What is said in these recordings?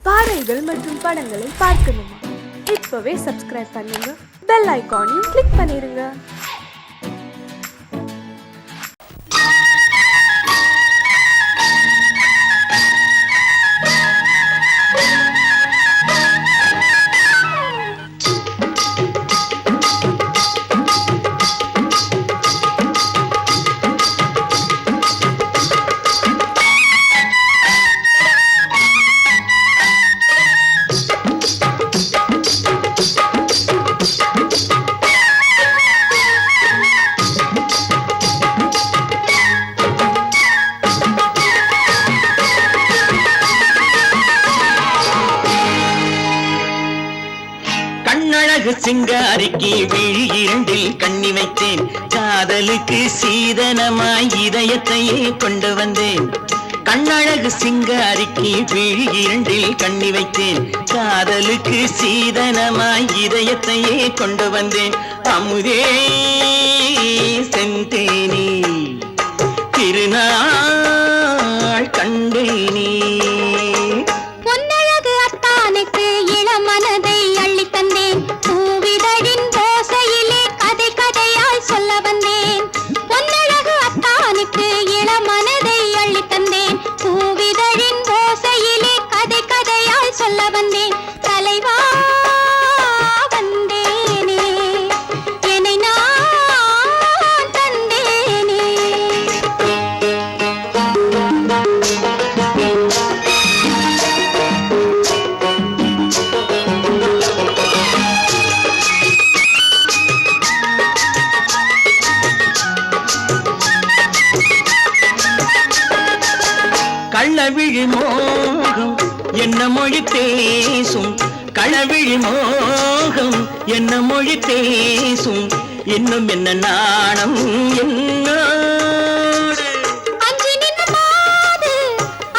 பாடல்கள் மற்றும் படங்களை பார்க்கணுமா? இப்பவே சப்ஸ்கிரைப் பண்ணுங்க, பெல் ஐகானையும் கிளிக் பண்ணிருங்க. சிங்காரிக்கு விழி இரண்டில் கண்ணி வைத்தேன், காதலுக்கு சீதனமாய் இதயத்தையே கொண்டு வந்தேன். கண்ணழகு சிங்காரிக்கு விழி இரண்டில் கண்ணி வைத்தேன், காதலுக்கு சீதனமாய் இதயத்தையே கொண்டு வந்தேன். அமுதே செந்தேனே திருநாள் கண்டேனே, பொன்னழகு அத்தானுக்கு இளமனதை அள்ளி தந்தேன், பூவிதழின் ஓசையிலே கதை கதையாய் சொல்ல வந்தேன். பொன்னழகு அத்தானுக்கு இளமனதை அள்ளி தந்தேன், பூவிதழின் ஓசையிலே கதை கதையாய் சொல்ல வந்தேன். தலைவா வந்தேனே, என்னை நான் தந்தேனே. கள்ளவிழி மோகம் என்ன மொழி பேசும், களவிழி மோகம் என்ன மொழி பேசும், இன்னும் என்ன நாணம் என்னோடு. அஞ்சி நின்ற மாது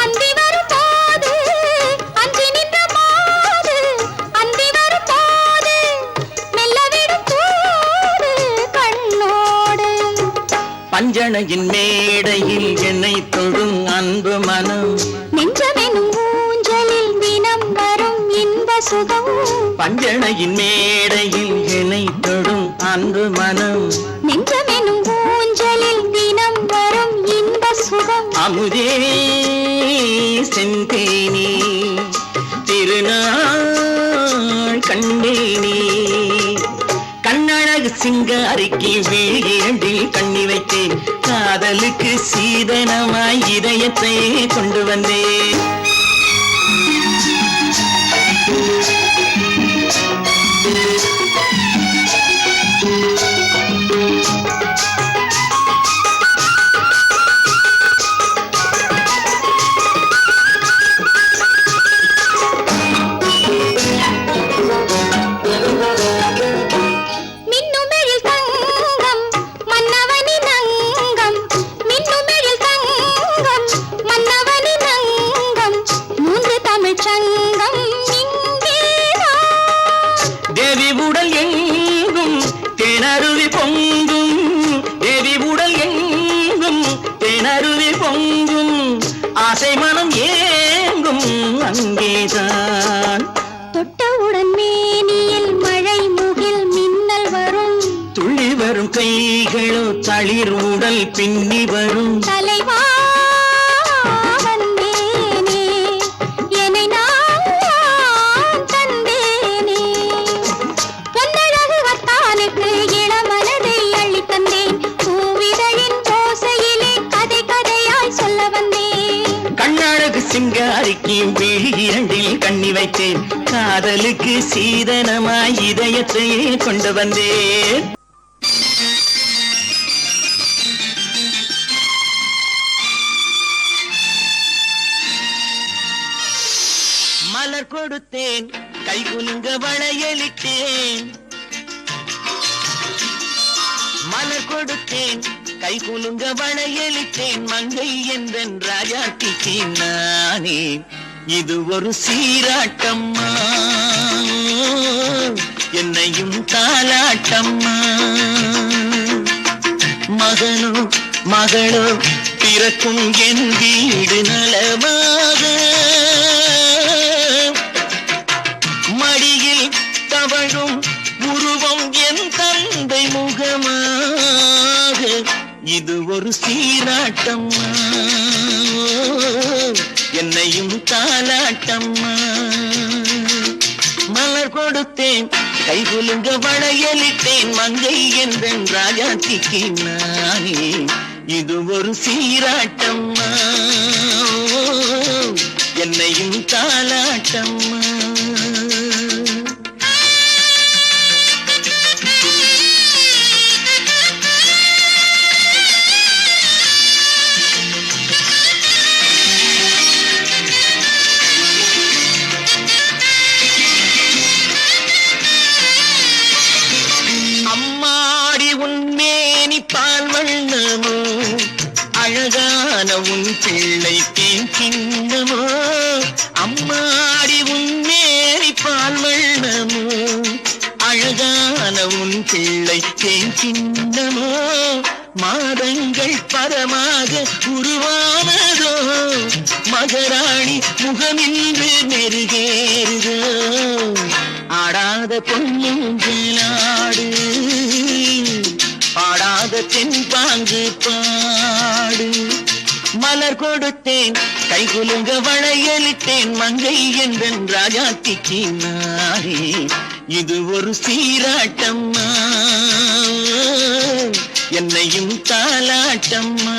அந்தி வரும் போது, அஞ்சி நின்ற மாது அந்தி வரும் போது, மெல்ல விடும் தூது கண்ணோடு. பஞ்சணையின் மேடையில் என்னை தொழும் அன்பு மனம், நெஞ்சமெனும் ஊஞ்சலில் தினம் வரும் இன்ப சுகம். பஞ்சணையின் மேடையில் என்னை தொழும் அன்பு மனம், நெஞ்சமெனும் ஊஞ்சலில் தினம் வரும் இன்ப சுகம். அமுதே செந்தேனே திருநாள் கண்டேனே. கண்ணழகு சிங்காரிக்கு விழி இரண்டில் கண்ணி வைத்தேன், காதலுக்கு சீதனமாய் இதயத்தை கொண்டு வந்தேன். மின்னுமெழில் தங்கம் மன்னவனின் அங்கம், மின்னுமெழில் தங்கம் மன்னவனின் அங்கம், மூன்று தமிழ்ச் சங்கம் இங்கேதான். தேவி உடல் எங்கும் தேனருவி பொங்கும், தேவி உடல் எங்கும் தேனருவி பொங்கும், ஆசை மனம் ஏங்கும் அங்கேதான். தொட்டவுடன் மேனியில் மழை முகில் மின்னல் வரும், துள்ளி வரும் கைகளோ தளிர் உடல் பின்னி வரும். தலைவா வந்தேனே, என்னை நான் தந்தேனே. பொன்னழகு வத்தானுக்கு இளமனதை அள்ளி தந்தேன், பூவிதழின் ஓசையிலே கதை கதையாய் சொல்ல வந்தேன். கண்ணழகு சிங்காரிக்கு விழி இரண்டில் கண்ணி வைத்தேன், காதலுக்கு சீதனமாய் இதயத்தையே கொண்டு வந்தேன். மலர் கொடுத்தேன், கைகுலுங்க வளையலிட்டேன், மலர் கொடுத்தேன், கைகுலுங்க வளையலிட்டேன், மங்கை என்றன் ராஜாத்திக்கு நானே. இது ஒரு சீராட்டம்மா, என்னையும் தாலாட்டம்மா. மகனோ மகளோ பிறக்கும் என் வீடு நலமாக இது ஒரு சீராட்டம்மா, என்னையும் தாலாட்டம்மா. மலர் கொடுத்தேன் கைகுலுங்க வளையலிட்டேன் மங்கை என்றன் ராஜாத்திக்கு நானே. இது ஒரு சீராட்டம்மா, என்னையும் தாலாட்டம்மா. அம்மாடி உன்மேனி பால் வண்ணமோ, அழகான உன் பிள்ளை தேன் கிண்ணமோ. அம்மாடி உன்மேனி பால் வண்ணமோ, அழகான உன் பிள்ளை தேன் கிண்ணமோ. மாதங்கள் பரமாக உருவானதோ, மகராணி முகமின்று நெருகேறுதோ. ஆடாத பொன்னுங்களாடு, பாடாத தென்பாங்கு பாடு. மலர் கொடுத்தேன் கைகுலுங்க வளையலிட்டேன் மங்கை என்றன் ராஜாத்திக்கு நானே. இது ஒரு சீராட்டம்மா, என்னையும் தாலாட்டம்மா.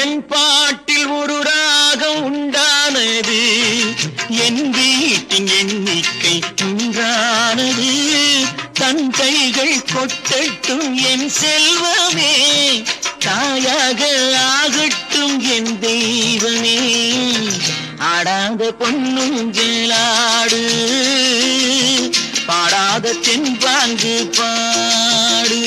என் பாட்டில் ஒரு ராகம் உண்டானது, என் வீட்டின் எண்ணிக்கை உண்டானது. தன் கைகள் கொட்டட்டும் என் செல்வமே, தாயாக ஆகட்டும் என் தெய்வமே. ஆடாத பொன்னுங்களாடு, பாடாத தென்பாங்கு பாடு.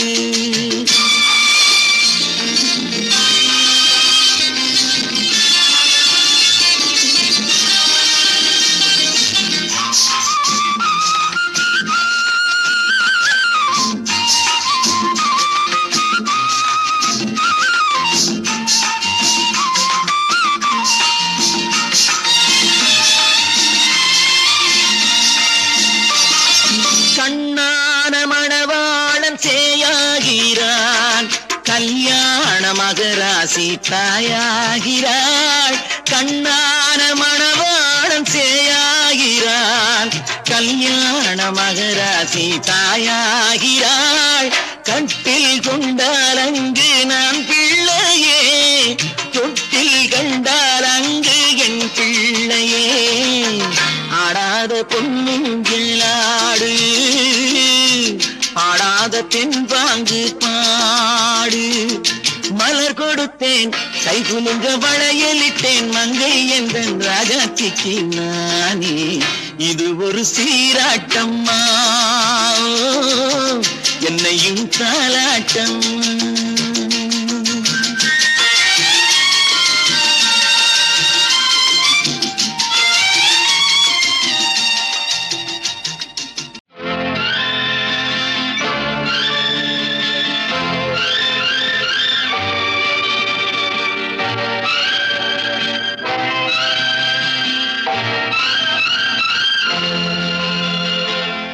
கண்ணான மணவாளன் சேயாகிறான், கல்யாண மகராசி தாயாகிறாள். கண்ணான மணவாளன் சேயாகிறான், கல்யாண மகராசி தாயாகிறாள். கட்டில் கொண்டால் அங்கு நான் பிள்ளையே, தொட்டில் கண்டால் அங்கு என் பிள்ளையே. ஆடாத பொன்னுங்களாடு, பாடாத தென்பாங்கு பாடு. மலர் கொடுத்தேன் கைகுலுங்க வளையலிட்டேன் மங்கை என்றன் ராஜாத்திக்கு நானே. இது ஒரு சீராட்டம்மா, என்னையும் தாலாட்டம்மா.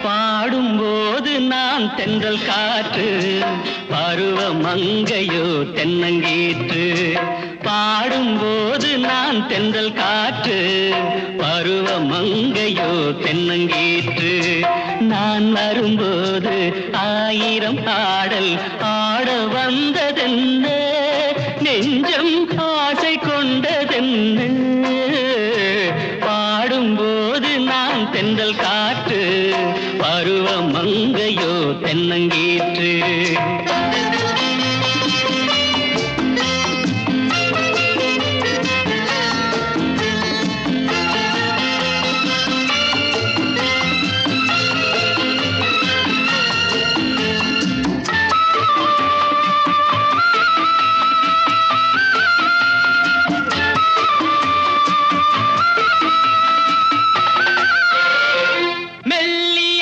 பாடும்போது நான் தென்றல் காற்று, பருவ மங்கையோ தென்னங்கீற்று. பாடும்போது நான் தென்றல் காற்று, பருவ மங்கையோ தென்னங்கீற்று. நான் வரும்போது ஆயிரம் ஆடல் ஆட வந்ததென்ன, நெஞ்சம் ஆசை கொண்டதென்ன. பாடும்போது நான் தென்றல் காற்று, பருவ மங்கையோ தென்னங்கீற்று. மெல்லிய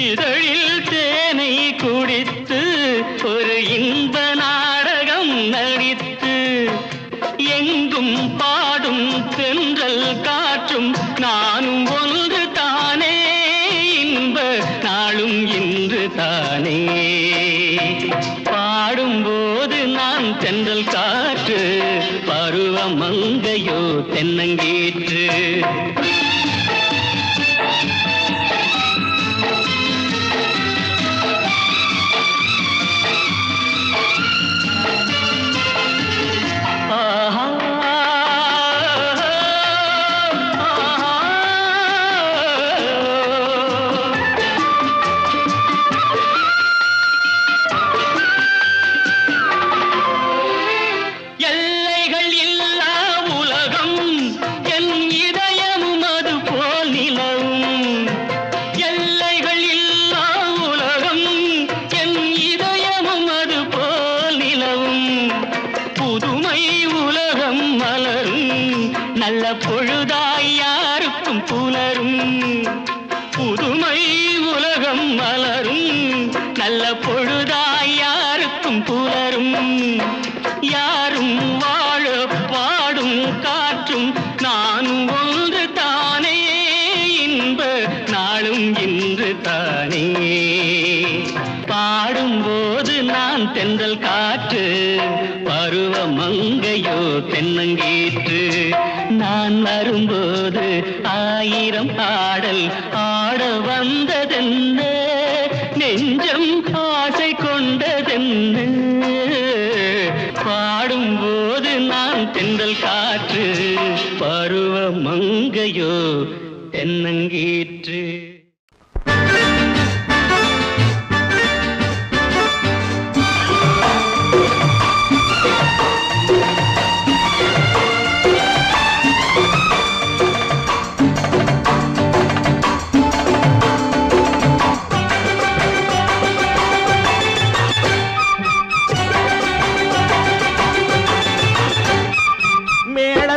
இதழில் தேனை குடித்து ஒரு இன்ப நாடகம் நடித்து எங்கும் பாடும் தென்றல் காற்றும் நானும் ஒன்று தானே இன்ப நாளும் இன்று தானே பாடும்போது நான் தென்றல் காற்று பருவ மங்கையோ தென்னங்கீற்று நல்ல பொழுதாய் யாருக்கும் புலரும் புதுமை உலகம் மலரும் நல்ல பொழுதாய் யாருக்கும் புலரும் யாரும் வாழ பாடும் காற்றும் நானும் ஒன்று தானே இன்ப நாளும் இன்று தானே பாடும்போது நான் தென்றல் காற்று பருவ மங்கையோ தென்னங்கீற்று நான் வரும்போது ஆயிரம் ஆடல் ஆட வந்ததென்ன நெஞ்சம் ஆசை கொண்டதென்ன பாடும்போது நான் தென்றல் காற்று பருவ மங்கையோ தென்னங்கீற்று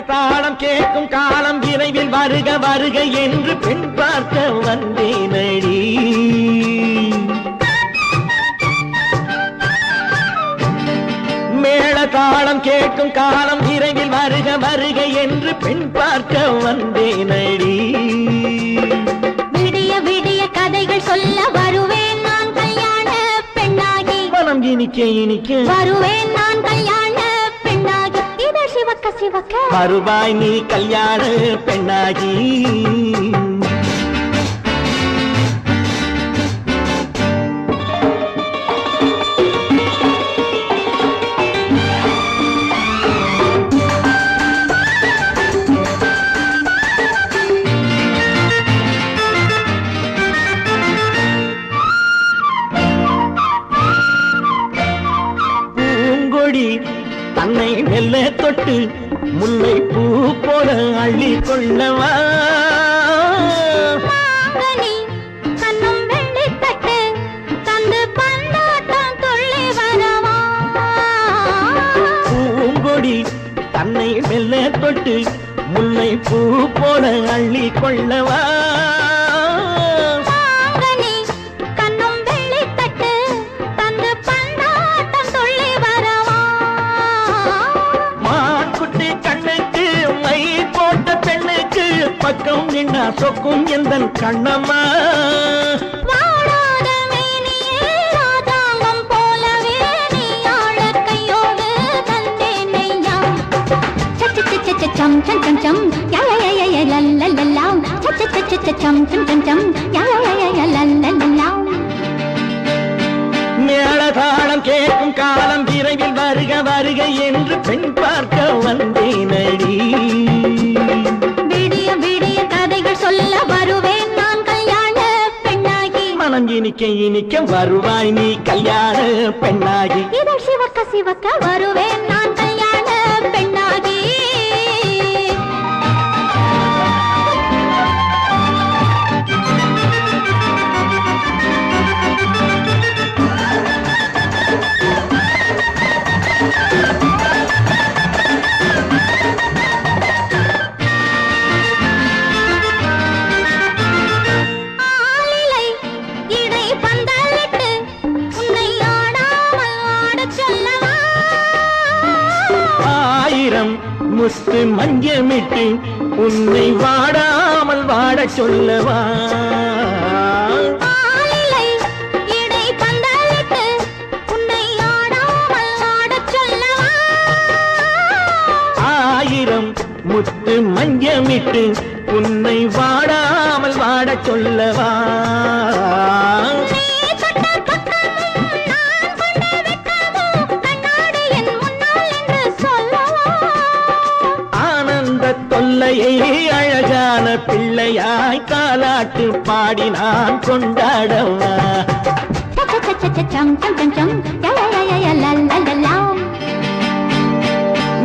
தாளம் கேட்கும் காலம் விரைவில் வருக வருக என்று பெண் பார்க்க வந்தேனடி மேள தாளம் கேட்கும் காலம் விரைவில் வருக வருக என்று பெண் பார்க்க வந்தேனடி விடிய விடிய கதைகள் சொல்ல வருவேன் நான் கல்யாண பெண்ணாகி மனம் இனிக்க இனிக்க வருவேன் நான் கல்யாண பெண்ணாகி இதழ் சிவக்க சிவக்க வருவாய் நீ கல்யாண பெண்ணாகி தன்னை மெல்ல தொட்டு முல்லை பூ போல அள்ளி கொள்ளவா கண்ணும் வெள்ளி தட்டு தந்து பந்தாட்டம் துள்ளி வரவா பூங்கொடி தன்னை மெல்ல தொட்டு முல்லை பூ போல அள்ளி கொள்ளவா பக்கம் நின்னா சொக்கும் எந்தன் கண்ணம்மா வாழாத மேனியே ராஜாங்கம் போலவே நீ ஆள கையோடு தந்தேனையா சம் சம் சம் சம் யா யா யா யா லல்லல்லா சம் சம் சம் சம் யா யா யா லல்லல்லா மேளதாளம் கேட்கும் காலம் விரைவில் வருக வருக என்று பெண் பார்க்க வந்தேனடி விடிய விடிய கதைகள் சொல்ல வருவேன் நான் கல்யாண பெண்ணாகி மனம் இனிக்க இனிக்க வருவாய் நீ கல்யாண பெண்ணாகி இதழ் சிவக்க சிவக்க வருவேன் நான் கல்யாண பெண்ணாகி இடை முத்து மஞ்சமிட்டு உன்னை வாடாமல் வாடச் சொல்லவா ஆளிலை இடை பந்தலிட்டு உன்னை ஆடாமல் ஆடச் சொல்லவா ஆயிரம் முத்து மஞ்சமிட்டு உன்னை வாடாமல் வாடச் சொல்லவா நீ தொட்ட பக்கமும் நான் கொண்ட வெட்கமும் கண்ணாடி என் முன்னால் என்று சொல்லவா ஆனந்த தொல்லையை அழகான பிள்ளையாய் தாலாட்டு பாடி நான் கொண்டாடவா சம் சம் சம் சம் லலலலலலலலா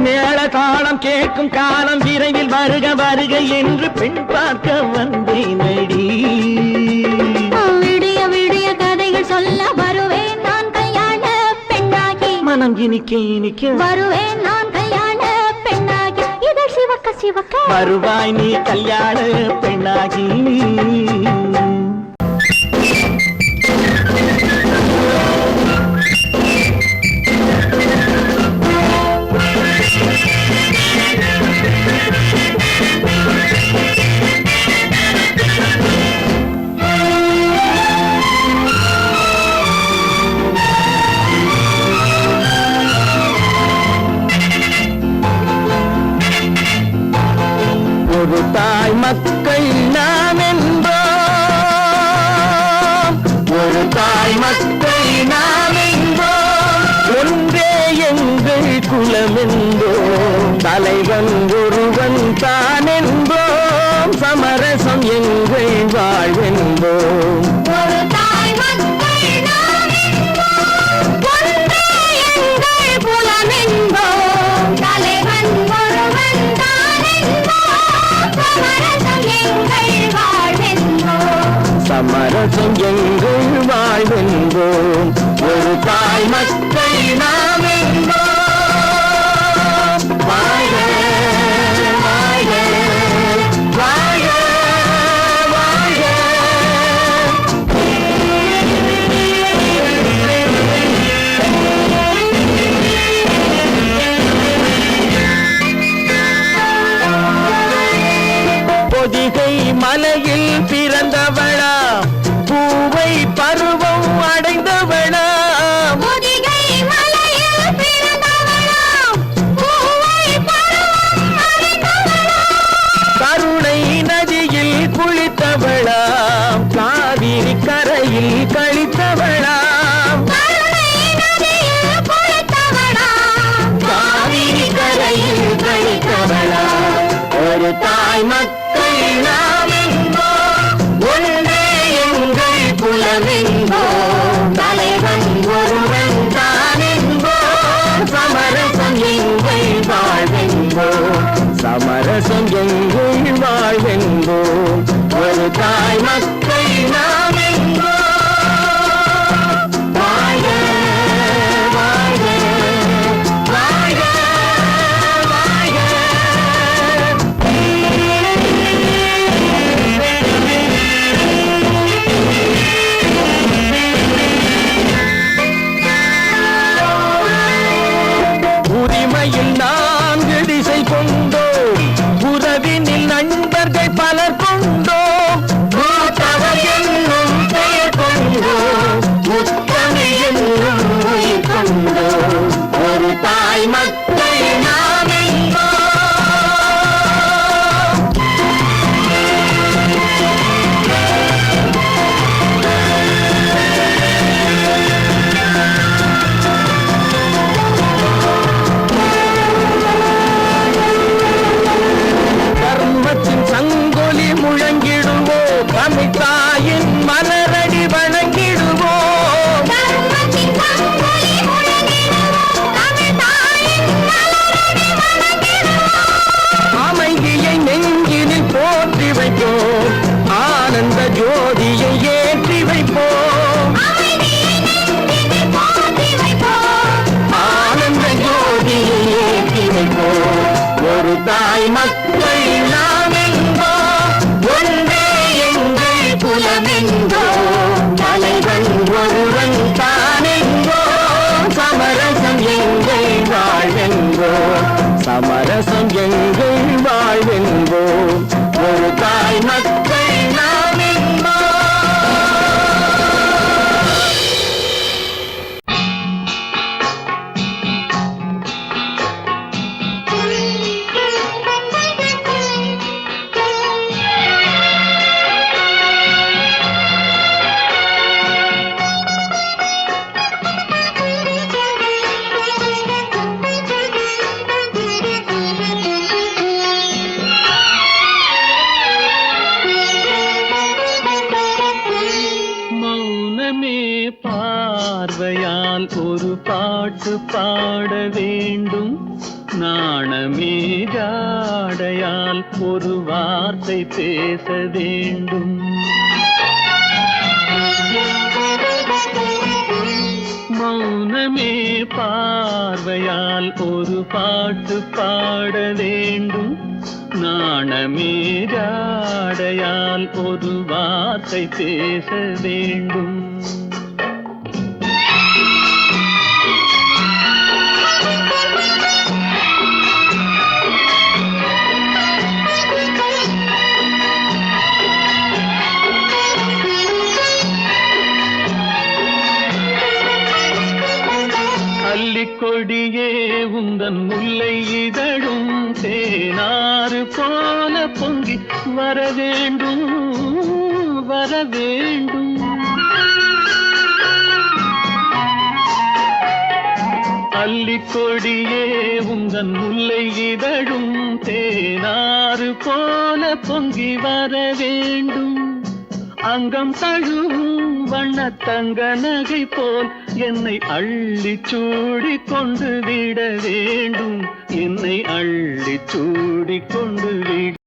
மேள தாளம் கேட்கும் காலம் விரைவில் வருக வருக என்று பெண் பார்க்க வந்தேனடி விடிய விடிய கதைகள் சொல்ல வருவேன் நான் கல்யாண பெண்ணாகி மனம் இனிக்க இனிக்க வருவேன் நான் கல்யாண பெண்ணாகி இதழ் சிவக்க சிவக்க வருவாய் நீ கல்யாண பெண்ணாகி ஒரு தாய் மக்கள் நாம் என்போம் ஒரு தாய் மக்கள் நாம் என்போம் ஒன்றே எங்கள் குலம் என்போம் தலைவன் ஒருவன் தான் என்போம் சமரசம் எங்கள் வாழ்வென்போம் ஒரு தாய் மக்கள் நாம் என்போம் ஒன்றே எங்கள் குலம் என்போம் தலைவன் ஒருவன் தான் என்போம் சமரசம் எங்கள் வாழ்வென்போம் சமரசம் எங்கள் வாழ்வென்போம் ஒரு தாய் மக்கள் நாம் என்போம் வாழ்க வாழ்க வாழ்க வாழ்க பொதிகை மலையில் பிறந்தவளா பூவை பருவம் அடைந்தவளா பொதிகை மலையில் பிறந்தவளாம் பூவை பருவம் அடைந்தவளாம் கருணை நதியில் குளித்தவளா காவிரி கரையில் கழித்தவளாம் கருணை நதியில் குளித்தவளாம் காவிரி கரையில் கழித்தவளாம் ஒரு தாய் மக்கள் நாம் என்போம் ஒன்றே எங்கள் குலம் என்போம் தலைவன் ஒருவன் தான் என்போம் சமரசம் எங்கள் வாழ்வென்போம் சமரசம் எங்கள் வாழ்வென்போம் ஒரு தாய் மக்கள் நாம் என்போம் வாழ்க வாழ்க வாழ்க வாழ்க உரிமையில் நான்கு திசை கொண்டோம் உறவினில் நண்பர்கள் பலர் கொண்டோம் மூத்தவர் என்னும் பெயர் கொண்டோம் முத்தமிழ் என்னும் உயிர் கொண்டோம் ஒரு தாய் மக்கள் நாம் என்போம் கர்மத்தின் சங்கொலி முழங்கிடுவோம் தமிழ் தாயின் மலரடி வணங்கிடுவோம் தர்மத்தின் சங்கொலி முழங்கிடுவோம் தமிழ் தாயின் மலரடி வணங்கிடுவோம் அமைதியை நெஞ்சினில் போற்றி வைப்போம் ஆனந்த ஜோதியை ஏற்றி வைப்போம் அமைதியை நெஞ்சினில் போற்றி வைப்போம் ஆனந்த ஜோதியை ஏற்றி வைப்போம் ஒரு தாய் மக்கள் நாம் என்போம் ஒன்றே எங்கள் குலம் என்போம் தலைவன் ஒருவன் தான் என்போம் சமரசம் எங்கள் வாழ்வென்போம் சமரசம் எங்கள் மௌனமே பார்வையால் ஒரு பாட்டு பாட வேண்டும், நாணமே ஜாடையால் ஒரு வார்த்தை பேச வேண்டும். மௌனமே பார்வையால் ஒரு பாட்டு பாட வேண்டும், நாணமே ஜாடையால் ஒரு வார்த்தை பேச வேண்டும். கொடியே உந்தன் முல்லை இதழும் தேனாறு போல பொங்கி வர வேண்டும், வர வேண்டும். அல்லிக்கொடியே உந்தன் முல்லை இதழும் தேனாறு போல பொங்கி வர வேண்டும். அங்கம் தழுவும் வண்ணத்தங்க நகை போல் என்னை அள்ளி சூடி கொண்டு விட வேண்டும், என்னை அள்ளி சூடி கொண்டு விட.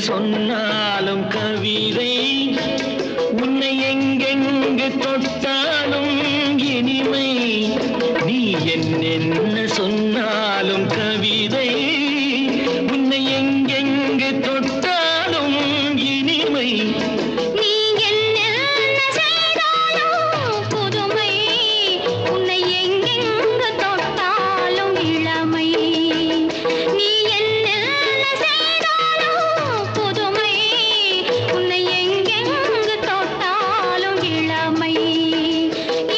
சொன்னாலும் கவிதை உன்னை எங்கெங்கு தொட்டாலும் இனிமை. நீ என்ன சொன்னாலும் கவிதை உன்னை எங்கெங்கு தொட்டாலும் இனிமை. நீ என்ன செய்தாலும் புதுமை, உன்னை எங்கெங்கு தொட்டாலும் இளமை. நீ என்ன செய்தாலும் புதுமை, உன்னை எங்கெங்கு தொட்டாலும் இளமை.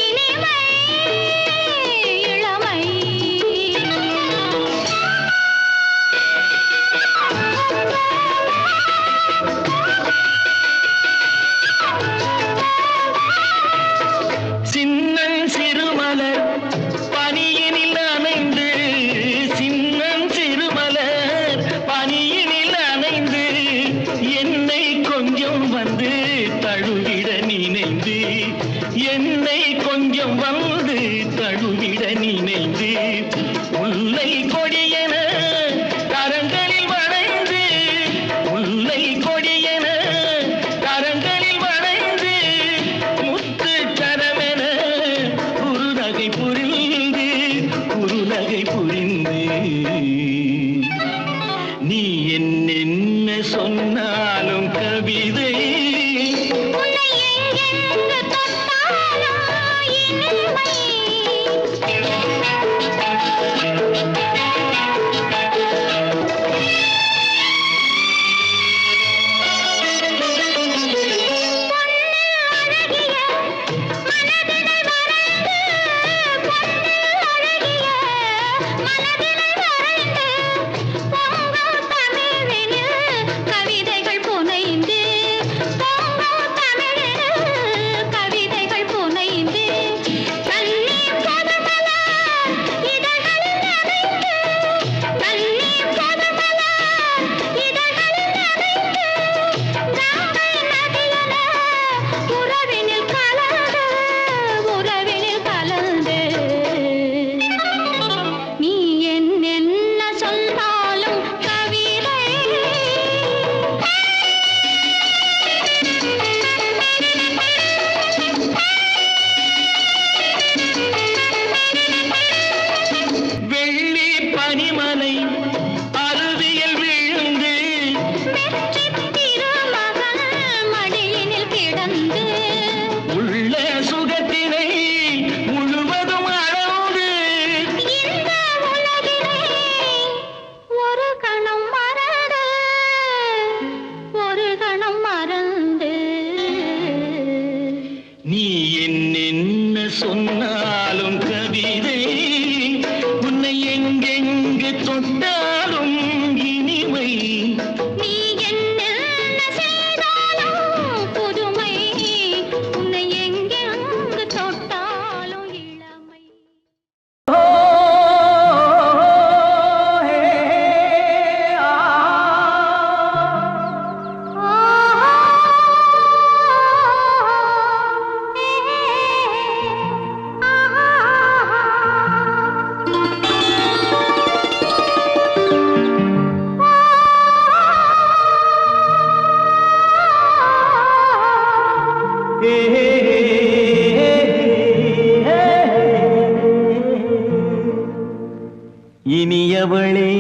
இனிமை இளமை. சின்னன் சிறுமலர் பனியினில் அணைந்து, சின்னன் சிறுமலர் பனியினில் அணைந்து என்னை கொஞ்சம் வந்து தழுவிட நினைந்து, என்னை கொஞ்சம் வந்து தழுவிட நினைந்து முல்லை கொடியென கரங்களில் வளைந்து, முல்லை கொடியென கரங்களில் வளைந்து முத்து சரமென குறுநகை புரிந்து, குறுநகை புரிந்து. நீ என்ன சொன்னாலும் கவிதை உன்னை எங்கெங்கு தொட்டாலும் இனிமை. பொன்னில் அழகிய மனதினை வரைந்து, தொட்டாலும் இனிமை நீ என்ன செய்தாலும் புதுமை உன்னை எங்கெங்கு தொட்டாலும் இளமை இனியவளே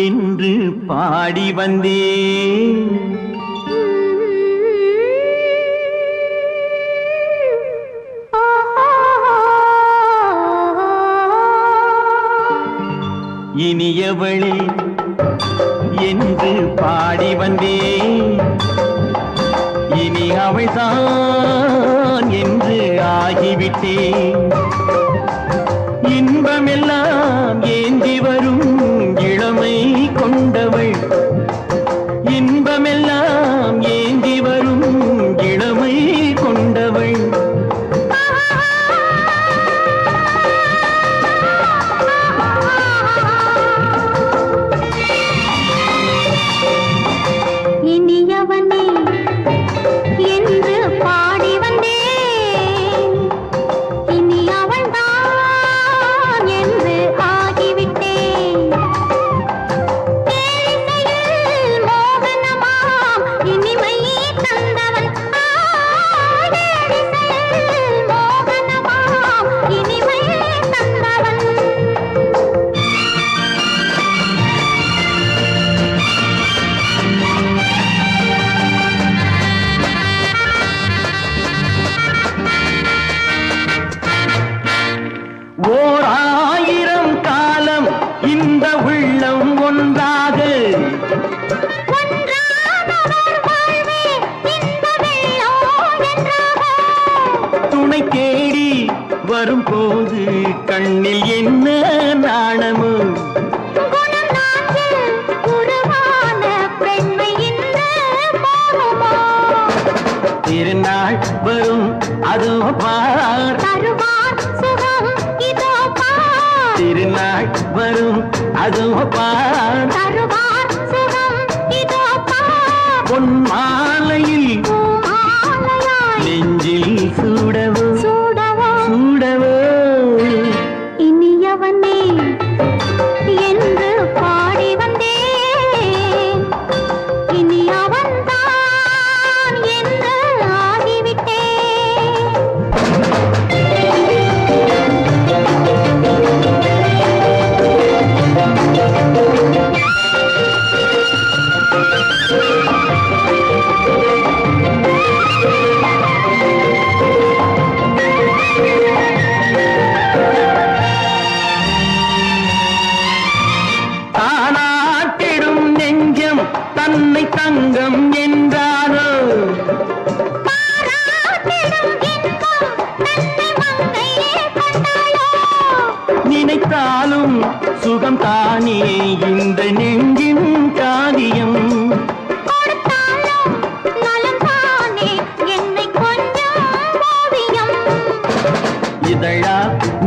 என்று பாடி வந்தேன் இனியவளே என்று பாடி வந்தேன் இனி அவள்தான் என்று ஆகிவிட்டேன் இன்பமெல்லாம் ஏந்தி வரும் இளமை கொண்டவள் இன்பமெல்லாம் ஏந்தி வரும் இளமை கொண்டவள் இனியவனே என்று பாடி வந்தேன் இனி அவள்தான் என்று ஆகிவிட்டேன் தேனிசையில் மோகனமாம் இனிமை தந்தவன் தேனிசையில் மோகனமாம் இனிமை தந்தவன் ஓர் ஆயிரம் காலம் இந்த உள்ளம் ஒன்றாக ஒன்றானவர் வாழ்வே இன்ப வெள்ளம் என்றாக துணை தேடி வரும்போது கண்ணில் என்ன நாணமோ குணம் நான்கில் உருவான பெண்மை இந்த போகுமோ திருநாள் வரும் அதோ பார் தருவார் சுகம் இதோ பார் திருநாள் வரும் அதோ பார் தருவார் சுகம் இதோ பார் பொன் மாலையில் பூமாலையாய் நெஞ்சில் சூடவோ சூடவோ சூடவோ இனியவனே என்று பாடி வந்தேன் இனி அவன்தான் என்று ஆகிவிட்டேன் தானாட்டிடும் நெஞ்சம் தன்னை தங்கம் என்றாரோ பாராட்டிடும் இன்பம் தன்னை மங்கையே கொண்டாளோ நினைத்தாலும் சுகம் தானே இந்த நெஞ்சின் காரியம் கொடுத்தாலும் நலம் தானே என்னை கொஞ்சம் ஓவியம் இதழா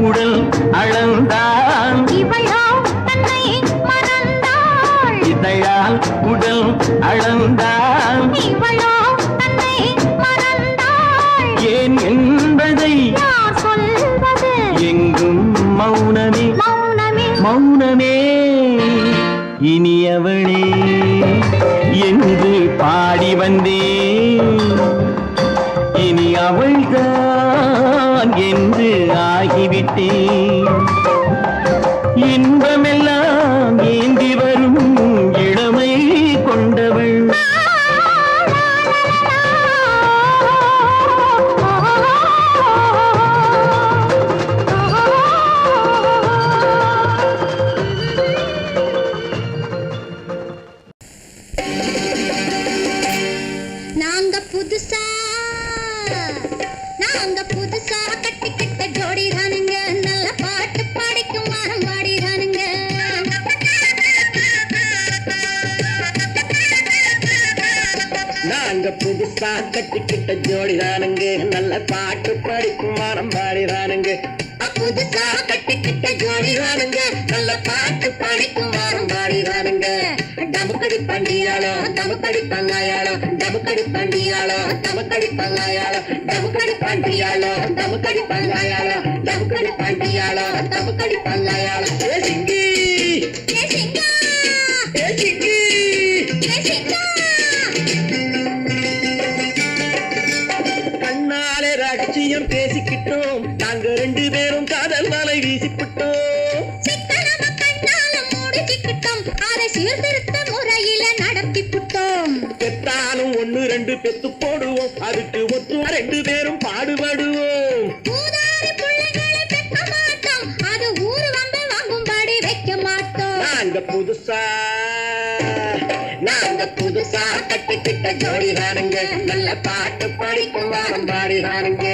உடல் அளந்தான் இவளோ தன்னை மறந்தாள் இதழால் உடல் அளந்தான் இவளோ தன்னை மறந்தாள் ஏன் என்பதை யார் சொல்வது எங்கும் மௌனமே மௌனமே மௌனமே இனியவளே என்று பாடி வந்தேன் இனி அவள்தான் என்று ஆகிவிட்டேன் இன்பமெல்லாம் ஏந்தி வரும் இளமை கொண்டவள் நாங்க புதுசா கட்டிக்கிட்ட ஜோடி தானுங்க நல்ல புதுசா கட்டிக்கிட்ட ஜோடிதானுங்க நல்ல பாட்டு படிக்கும் மரம் பாடிதானுங்க புதுசா கட்டிக்கிட்ட ஜோடிதானுங்க நல்ல பாட்டு படிக்கும் மரம் பாடிதானுங்க டமுக்கடி பண்டியாளோ டமுக்கடி பங்காயாளோ டமுக்கடி பண்டியாளோ டமுக்கடி பங்காயாளோ டமுக்கடி பண்டியாளோ டமுக்கடி பங்காயாளோ டமுக்கடி பண்டியாளோ டமுக்கடி பங்காயாளோ ஏ சிங்கி ஏ சிங்கா ஏ சிங்கி ஏ சிங்கா கண்ணாலே ரகசியம் பேசிக்கிட்டோம் நாங்க 2 பேரும் காதல் மலை வீசிக்கிட்டோம் சிக்கனம கண்ணால மூடிக்கிட்டோம் அதை சீர்திருத்த முறையில நடத்தி புட்டோம் பெத்தாலும் 1-2 பெத்து போடுவோம் அதுக்கு ஒத்துவா 2 பேரும் பாடுபடுவோம் ஊதாரி பிள்ளைகளை பெக்க மாட்டோம் அது ஊரு வந்து வாங்கும்படி வைக்க மாட்டோம் நாங்க புதுசா கட்டிக்கிட்ட ஜோடிதானுங்க நல்ல பாட்டு படிக்கும் வாரம் பாடிதானுங்க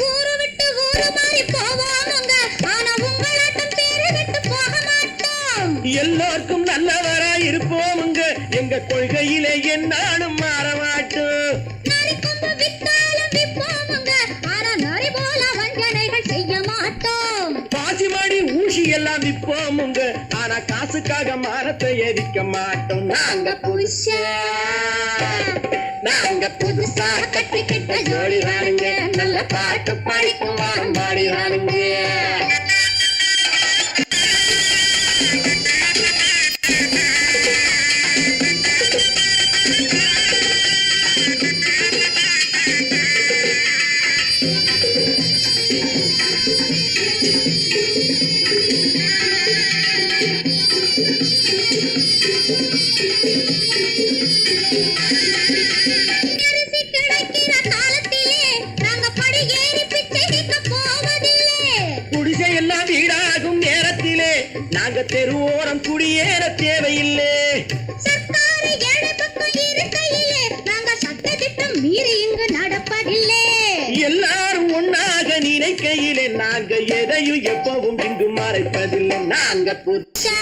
ஊரு விட்டு ஊரு மாறி போவோமுங்க ஆனா உங்களாட்டம் பேரு விட்டு போக மாட்டோம் எல்லாருக்கும் நல்லவரா இருப்போமுங்க எங்க கொள்கையிலே என்னாலும் மாற மாட்டோம் நரி கொம்பு வித்தாலும் விப்போமுங்க ஆனா நரி போல வஞ்சனைகள் செய்ய மாட்டோம் பாசிமாடி ஊசி எல்லாம் விற்போமுங்க ஆனா காசுக்காக மானத்தை எரிக்க மாட்டோம் நாங்க புதுசா கட்டிக்கிட்ட ஜோடிதானுங்க நல்ல பாட்டு படிக்கும் வாரம் பாடிதானுங்க அரிசி கிடைக்கிற காலத்திலே நாங்க படி ஏறி பிச்சை கேட்க போவதில்லை குடிசை எல்லாம் வீடாகும் நேரத்திலே நாங்க தெருவோரம் குடியேற தேவையில்லை சர்க்காரு ஏழை பக்கம் இருக்கையிலே நாங்க சட்டத்திட்டம் மீறி இங்கு நடப்பதில்லை எல்லாரும் ஒன்னாக நினைக்கையிலே நாங்க எதையும் எப்பவும் இங்கு மறைப்பதில்லை நாங்க புதுசா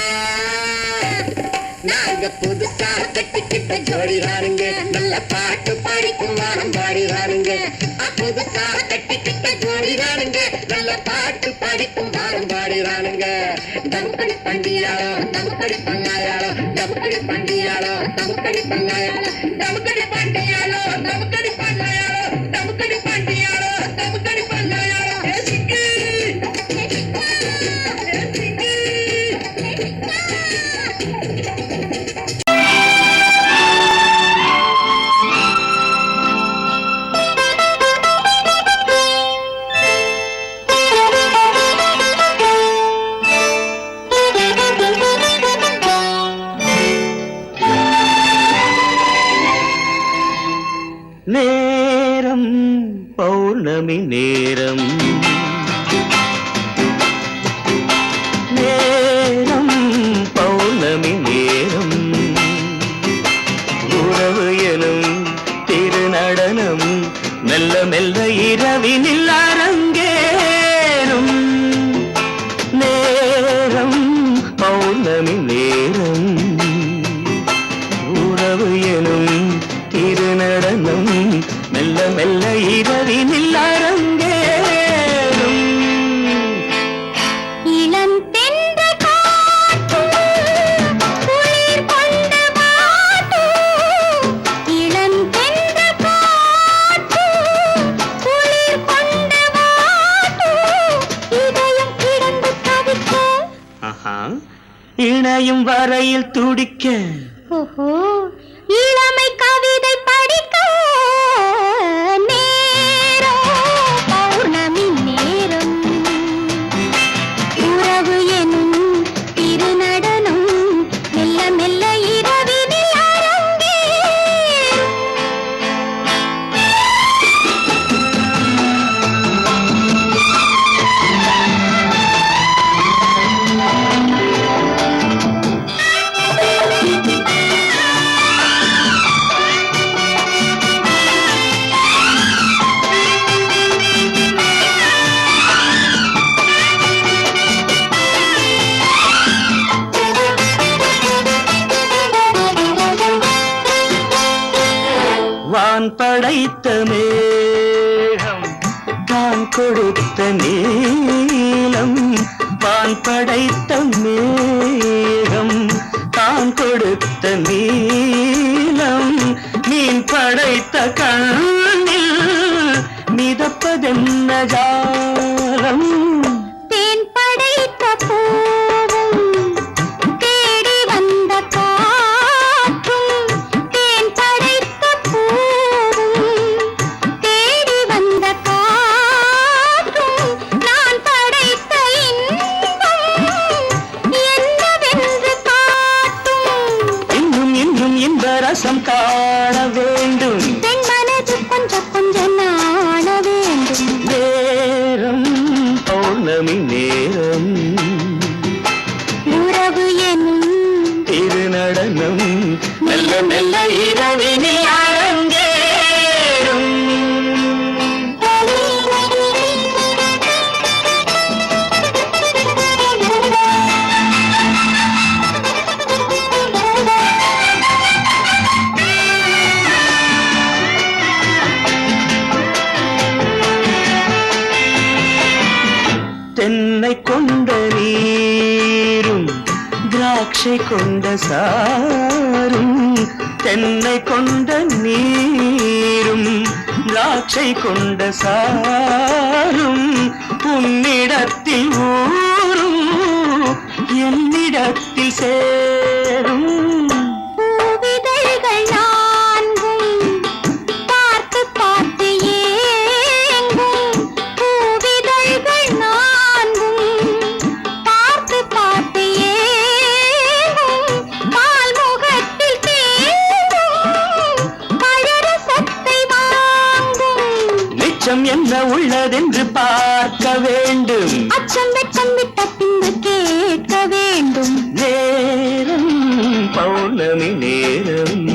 கட்டிக்கிட்ட ஜோடிதானுங்க நல்ல பாட்டு படிக்கும் வாரம் பாடிதானுங்க புதுசா கட்டிக்கிட்ட ஜோடிதானுங்க நல்ல பாட்டு படிக்கும் வாரம் பாடிதானுங்க டமுக்கடி பண்டியாளோ டமுக்கடி பங்காயாளோ டமுக்கடி பண்டியாளோ டமுக்கடி பங்காயாளோ டமுக்கடி பண்டியாளோ டமுக்கடி பங்காயாளோ டமுக்கடி பண்டியாளோ டமுக்கடி பங்காயாளோ ஏ சிக்கு ஏ சிக்கு நேரம் பௌர்ணமி நேரம் நேரம் பௌர்ணமி நேரம் உறவு எனும் திருநடனம் மெல்ல மெல்ல இரவினில் அரங்கேறும் நேரம் பௌர்ணமி நேரம் உறவு எனும் திருநடனம் மெல்ல மெல்ல இரவினில் அரங்கேறும் இளம் தென்றல் காற்றும் குளிர் கொண்ட வாட்டும் இளம் தென்றல் காற்றும் குளிர் கொண்ட வாட்டும் இதயம் கிடந்து தவிக்க இணையும் வரையில் துடிக்க ஓஹோ இளமை கவிதை படிக்க நேரம் பௌர்ணமி நேரம் உறவு எனும் திருநடனம் மெல்ல மெல்ல இரவினில் அரங்கேறும் வான் படைத்த மேகம் தான் கொடுத்த நீலம். வான் படைத்த மேகம் தான் கொடுத்த நீலம். மீன் படைத்த கண்ணில் மிதப்பதென்ன ஜாலம். தேன் படைத்த பூவும் தேடி வந்த காற்றும். தேன் படைத்த பூவும் தேடி வந்த காற்றும். நான் படைத்த இன்பம் என்னவென்று காட்டும். இன்னும் இன்னும் இந்த ரசம் காண வேண்டும். பெண் மனது கொஞ்சம் கொஞ்சம் நாண வேண்டும். நேரம் பௌர்ணமி நேரம். உறவு எனும் திருநடனம் மெல்ல மெல்ல இரவினில் அரங்கேறும். தென்னை கொண்ட நீரும் திராட்சை கொண்ட சாரும். தென்னை கொண்ட நீரும் திராட்சை கொண்ட சாரும். உன்னிடத்தில் ஊரும் என்னிடத்தில் சேரும். பூவிதழ்கள் நான்கும் பார்த்து பார்த்து ஏங்கும். பூவிதழ்கள் நான்கும் பார்த்து பார்த்து ஏங்கும். பால்முகத்தில் தேங்கும் பழரசத்தை வாங்கும். நிச்சம் என்ன உள்ளதென்று பார்க்க வேண்டும். அச்சம் வெச்சம் விட்ட பின்பு கேட்க வேண்டும். நேரம் பௌர்ணமி நேரம்.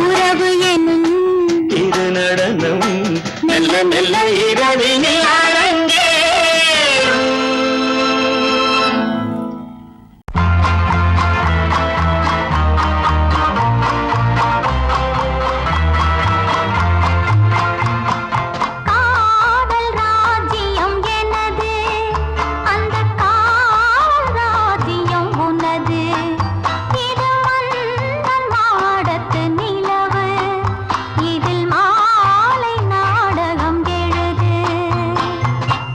உறவு எனும் திருநடனம் மெல்ல மெல்ல இரவினில் அரங்கேறும். காதல் ராஜ்யம் எனது. அந்த காதல் ராஜ்யம் உனது. இது மன்னன் மாடத்து நிலவு. இதில் மாலை நாடகம் எழுது.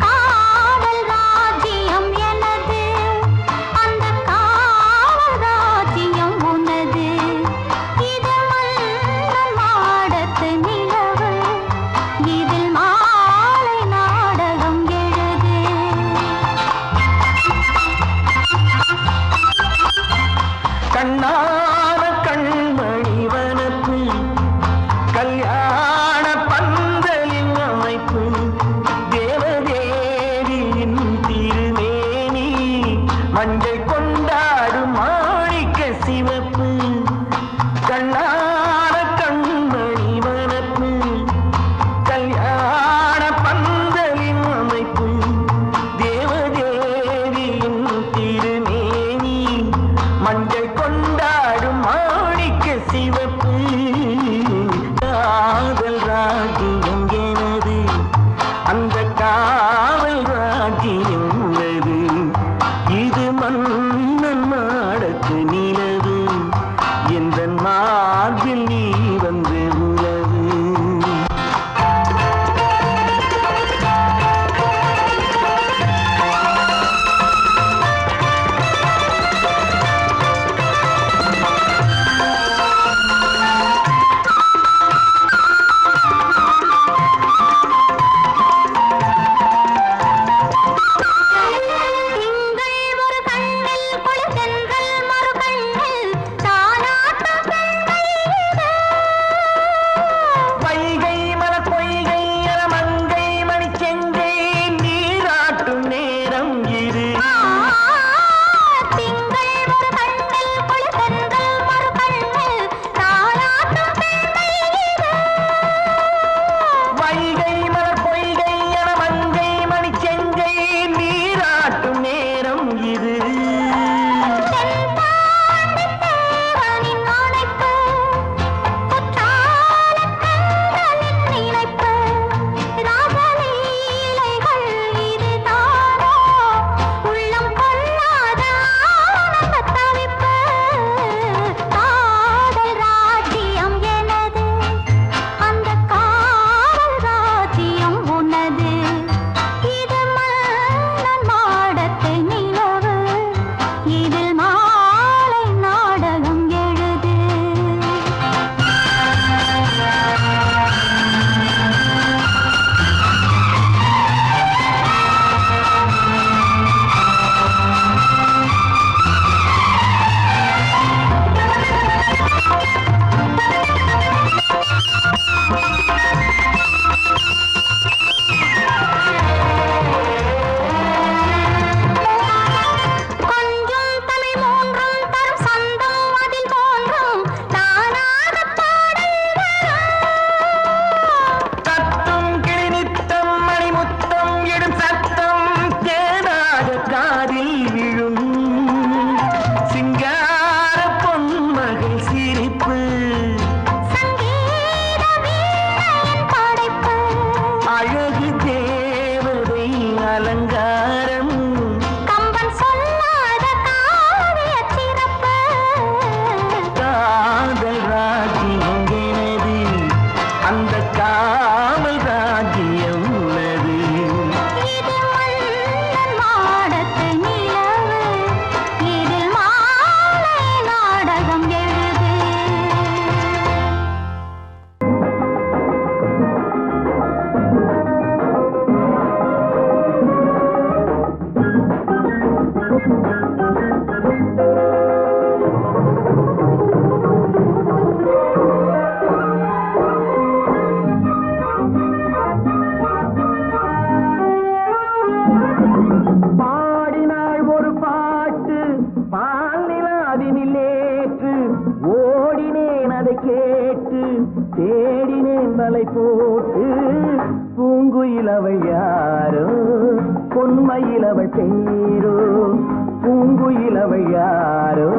காதல் ராஜ்யம் எனது. அந்த காதல் ராஜ்யம் உனது. இது மன்னன் மாடத்து நிலவு. இதில் மாலை நாடகம் எழுது. கண்ணான கண்மணி வனப்பு கல்யாண பந்தலின் அமைப்பு. தேவதேவியின் திருமேனி மஞ்சள் கொண்டாடும் மாணிக்க சிவப்பு. கண்ணான கண்மணி வனப்பு கல்யாண பந்தலின் அமைப்பு. தேவதேவியின் திருமேனி மஞ்சள் கொண்டாடும் மாணிக்க சிவப்பு. காதல் ராஜ்யம் எனது. அந்த காவல் ராஜ்யம் உள்ளது. இது மன்னன் மாடத்து நிலவு. எந்த மார்பில் நீ வந்து உலவு. திங்கள் ஒரு கண்ணில் குளிர்தென்றல் மறு கண்ணில் தாலாட்டும் பெண்கள் இது. தேடினேன் வலை போட்டு பூங்குயில் அவள் யாரோ பொன்மையில் அவள் பேரோ பூங்குயில் அவள் யாரோ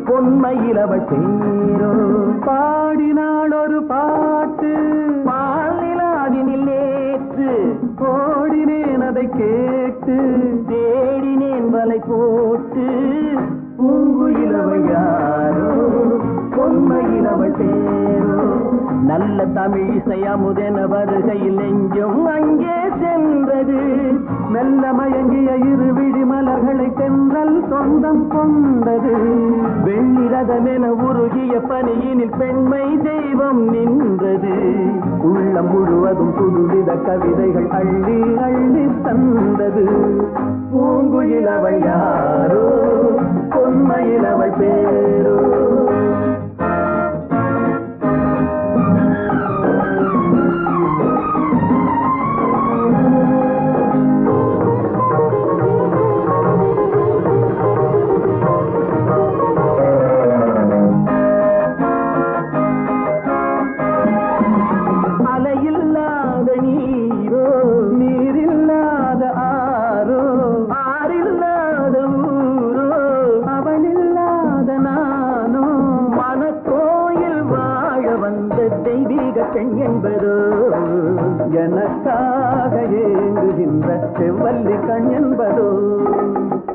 பொன்மையில் அவள் பேரோ பாடினாள் ஒரு பாட்டு பாலிலாவினில் நேற்று ஓடினேன் அதை கேட்டு தேடினேன் வலை போட்டு பூங்குயில் அவள் யாரோ பொன்மையில் அவள் பேரோ நல்ல தமிழ் இசையமுதென வருகையில் நெஞ்சும் அங்கே சென்றது மெல்ல மயங்கிய இரு விழி மலர்களை தென்றல் சொந்தம் கொண்டது வெள்ளிரதமென உருகிய பனியினில் பெண்மை தெய்வம் நின்றது உள்ளம் முழுவதும் புதுவித கவிதைகள் அள்ளி அள்ளி தந்தது பூங்குயில் அவள் யாரோ பொன்மையில் அவள் பேரோ பெண் என்பதோ எனக்காக ஏங்குகின்ற செவ்வல்லி கண் என்பதோ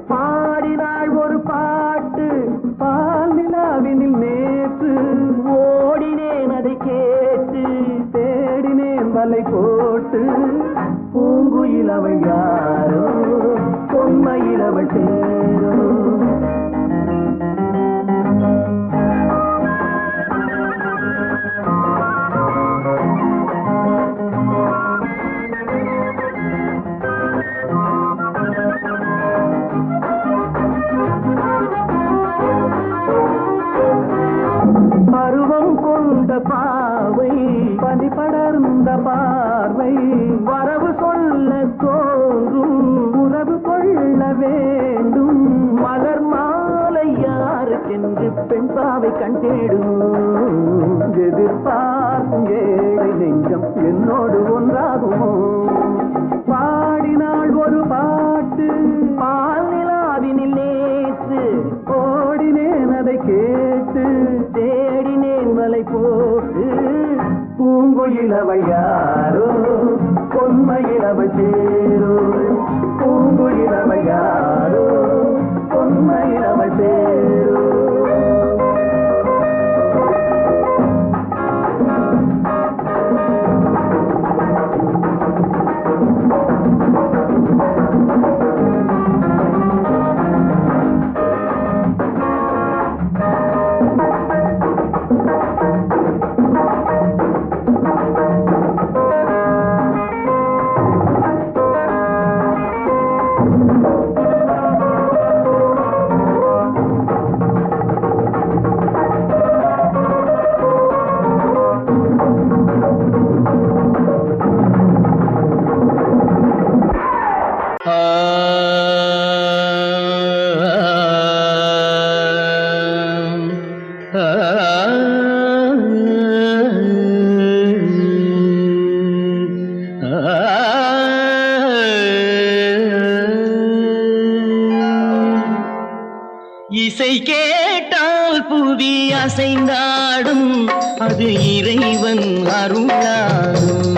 பாடினாள் ஒரு பாட்டு பால் நிலாவினில் நேற்று ஓடினேன் அதை கேட்டு தேடினேன் வலை போட்டு பூங்குயில் அவள் யாரோ பொன்மையில் அவள் பேரோ பருவம் கொண்ட பாவை பனி படர்ந்த பார்வை வரவு சொல்ல தோன்றும் உறவு கொள்ள வேண்டும் மலர் மாலை யாருக்கென்று பெண் பாவை கண் தேடும் எதிர்பார்க்கும் ஏழை நெஞ்சம் என்னோடு ஒன்றாகுமோ பாடினாள் ஒரு பாட்டு பால் நிலாவினில் நேற்று ஓடினேன் அதை கேட்டு தேடினேன் வலை போட்டு பூங்குயில் அவள் யாரோ பொன்மையில் அவள் பேரோ பூங்குயில் அவள் யாரோ பொன்மையில் அவள் பேரோ இசை கேட்டால் புவி அசைந்தாடும் அது இறைவன் அருளாகும்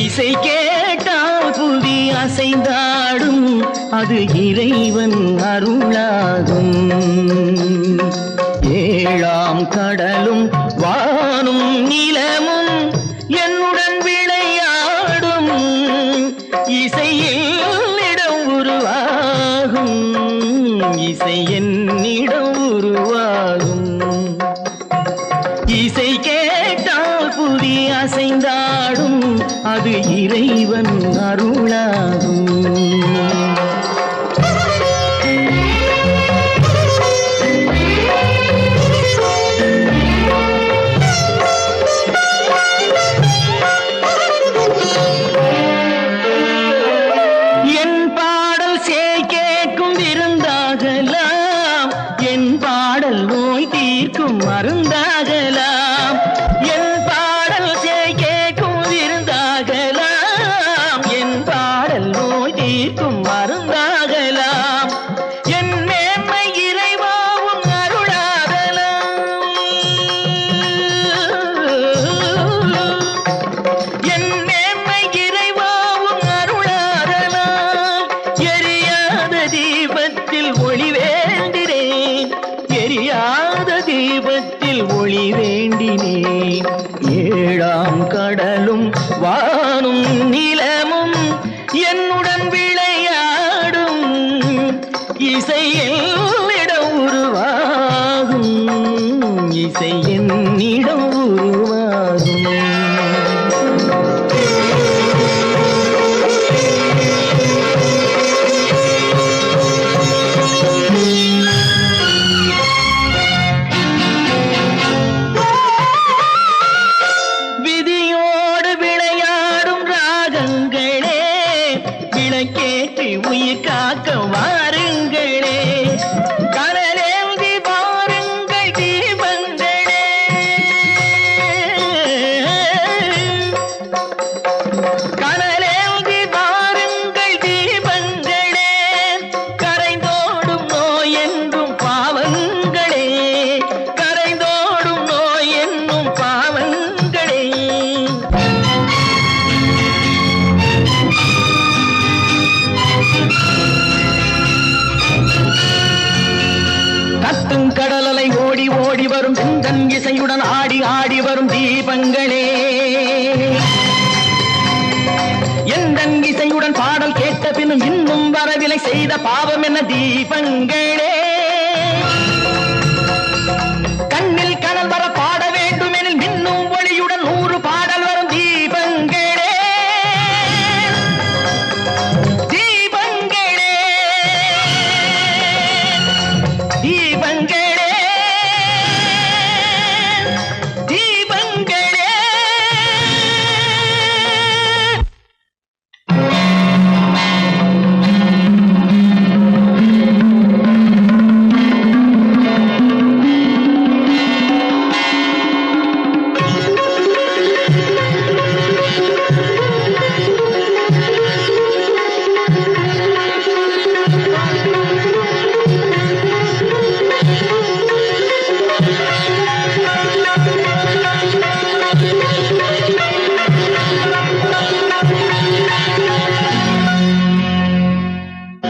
இசை கேட்டால் புவி அசைந்தாடும் அது இறைவன் அருளாகும் ஏழாம் கடலும் வானும் நிலமும் என்னுடன் விளையாடும் இசையிடம் உருவாகும் இசை என்னிடம் உருவாகும் இசை கேட்டால் புவி அசைந்தாடும் அது இறைவன் அருளாகும் என் பாடல் சேய் கேட்கும் விருந்தாகலாம் என் பாடல் நோய் தீர்க்கும் மருந்தாகலாம் என் பாடல் கேட்கும் விருந்தாகலாம் என் பாடல் நோய் தீர்க்கும் மருந்தாகலாம் என் மேன்மை இறைவாவும் அருளாகலாம் என் மேன்மை இறைவாவும் அருளாகலாம் எரியாத தீபத்தில் ஒளி வேண்டினேன் எரியாத தீபத்தில் ஒளி வேண்டினேன் ஏழாம் கடலும் வானும் நிலமும் என்னுடன் விளையாடும் இசை என்னிடம் உருவாகும் இசை என்னிடம் உருவாகும் விதியோடு விளையாடும் ராகங்களே விளக்கேற்றி உயிர் காக்க வாருங்களே கனலேந்தி வாருங்கள் தீபங்களே கனலேந்தி வாருங்கள் தீபங்களே கரைந்தோடும் நோய் என்றும் பாவங்களே கரைந்தோடும் நோய் என்னும் பாவங்களே கத்தும் கடலலை ஓடி ஓடி வரும் சிந்தன் இசையுடன் ஆடி ஆடி வரும் தீபங்களே எந்தன் இசையுடன் பாடல் கேட்ட பின்னும் இன்னும் வரவில்லை செய்த பாவம் என்ன தீபங்களே கண்ணில் கனல் வர பாட வேண்டுமெனில் மின்னும் ஒளியுடன் 100 பாடல் வரும் தீபங்களே தீபங்களே தீபங்களே தீபங்களே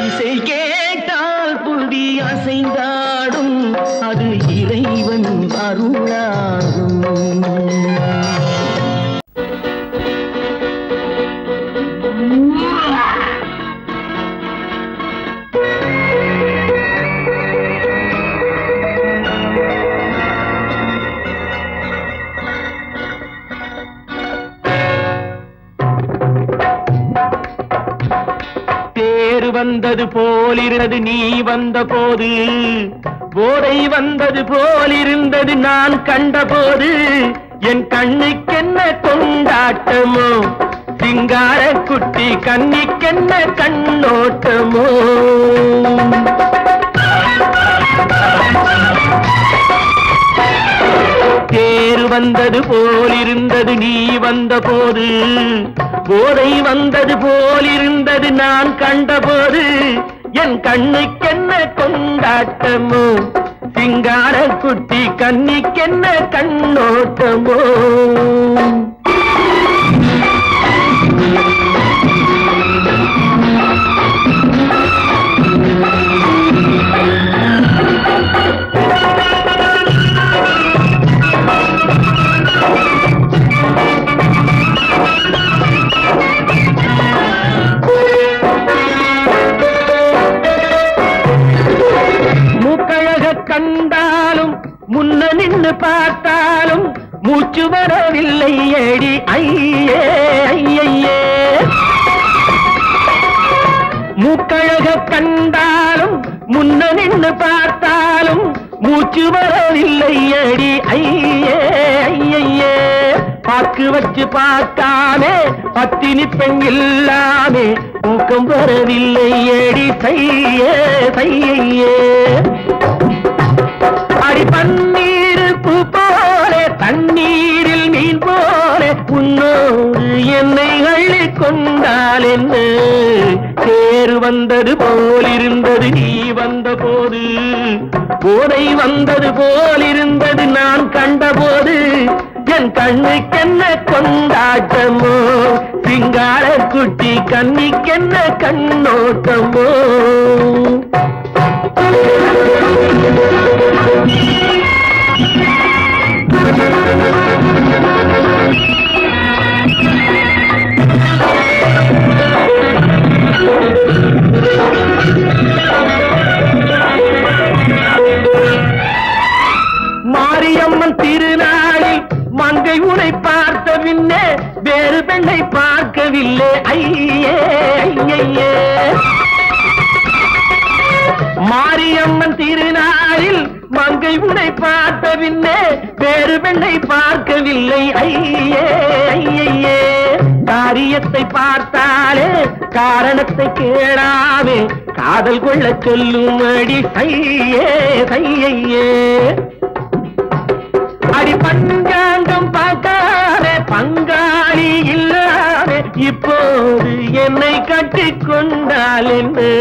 இசை கேட்டால் புதி அசைந்தாடும் அது இறைவன் அருளாகும் தேர் வந்தது போலிருந்தது நீ வந்த போது போதை வந்தது போலிருந்தது நான் கண்டபோது என் கண்ணுக்கென்ன கொண்டாட்டமோ சிங்கார குட்டி கண்ணிக்கென்ன கண்ணோட்டமோ தேர் வந்தது போலிருந்தது நீ வந்த போது போதை வந்தது போலிருந்தது நான் கண்டபோது என் கண்ணுக்கென்ன கொண்டாட்டமோ சிங்கார குட்டி கண்ணிக்கென்ன கண்ணோட்டமோ கண்டாலும் முன்ன நின்று பார்த்தாலும் மூச்சு வரவில்லை ஏடி ஐயே ஐயே மூக்கழக கண்டாலும் முன்ன நின்று பார்த்தாலும் மூச்சு வரவில்லை ஏடி ஐயே ஐயே பாக்கு வச்சு பார்க்காமே பத்தினி பெண் இல்லாமே ஊக்கம் வரவில்லை ஏடி சையே சையே போது போதை வந்தது போல் இருந்தது நான் கண்டபோது என் கண்ணுக்கென்ன கொண்டாட்டமோ சிங்கார குட்டி கண்ணிக்கென்ன கண்ணோட்டமோ மாரியம்மன் திருநாளில் மங்கை உனை பார்த்த பின்னே வேறு பெண்ணை பார்க்கவில்லை ஐயே ஐயே மாரியம்மன் திருநாளில் மங்கை உனை பார்த்த பின்னே வேறு பெண்ணை பார்க்கவில்லை ஐயே ஐயே காரியத்தை பார்த்தாலே காரணத்தை கேளாமே காதல் கொள்ள சொல்லும்படி ஐயே ஐயே அடி பஞ்சாங்கம் பார்க்காதே பங்காளி இல்லாதே இப்போது என்னை கட்டிக் கொண்டால் என்று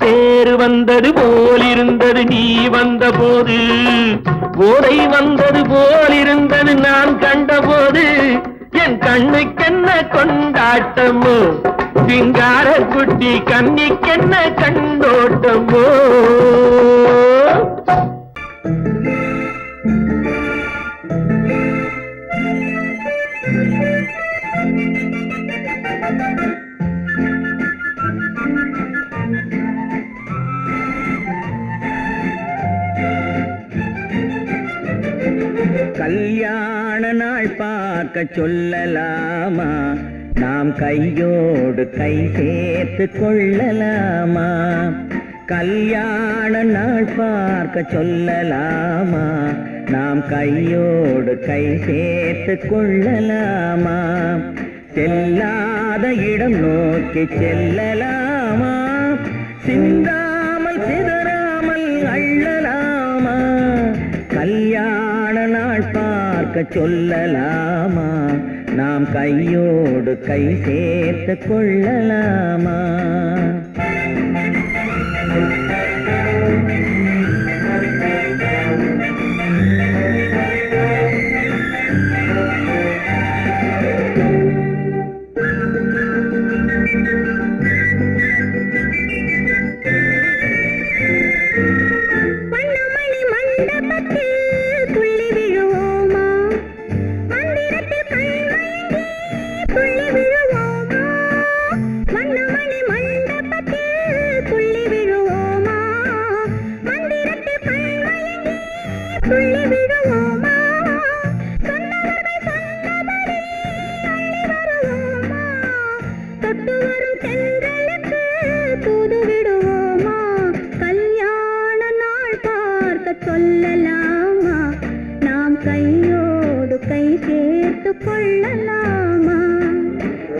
தேர் வந்தது போல் இருந்தது நீ வந்த போது போதை வந்தது போல் இருந்தது நான் கண்டபோது என் கண்ணுக்கென்ன கொண்டாட்டமோ சிங்கார குட்டி கண்ணிக்கென்ன கண்டோட்டமோ கல்யாண நாள் பார்க்க சொல்லலாமா நாம் கையோடு கை சேர்த்து கொள்ளலாமா கல்யாண நாள் பார்க்க சொல்லலாமா நாம் கையோடு கை சேர்த்து கொள்ளலாமா செல்லாத இடம் நோக்கி செல்லலாமா சிந்தாமல் சிதறாமல் அள்ளலாமா கல்யாண நாள் பார்க்க சொல்லலாமா நாம் கையோடு கை சேர்த்து கொள்ளலாமா சொல்லலாமா நாம் கையோடு கை சேர்த்து கொள்ளலாமா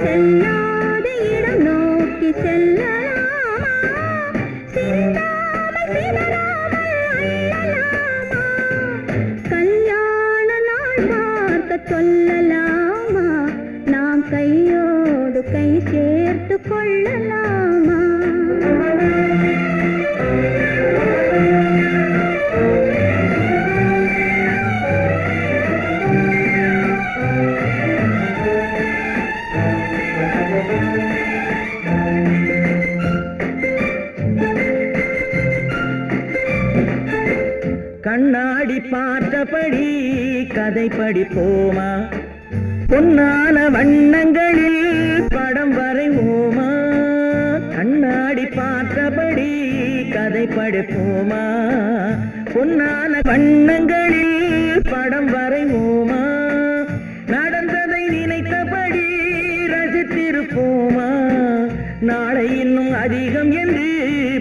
செல்லாத இடம் நோக்கி செல்லலாமா சிந்தாமல் சிதறாமல் அள்ளலாமா கல்யாண நாள் பார்க்க சொல்லலாமா நாம் கையோடு கை சேர்த்து கொள்ளலாமா கண்ணாடி பார்த்தபடி கதை படிப்போமா பொன்னான வண்ணங்களில் படம் வரைவோமா கண்ணாடி பார்த்தபடி கதை படிப்போமா பொன்னான வண்ணங்களில் படம் வரைவோமா நடந்ததை நினைத்தபடி ரசித்திருப்போமா நாளை இன்னும் அதிகம் என்று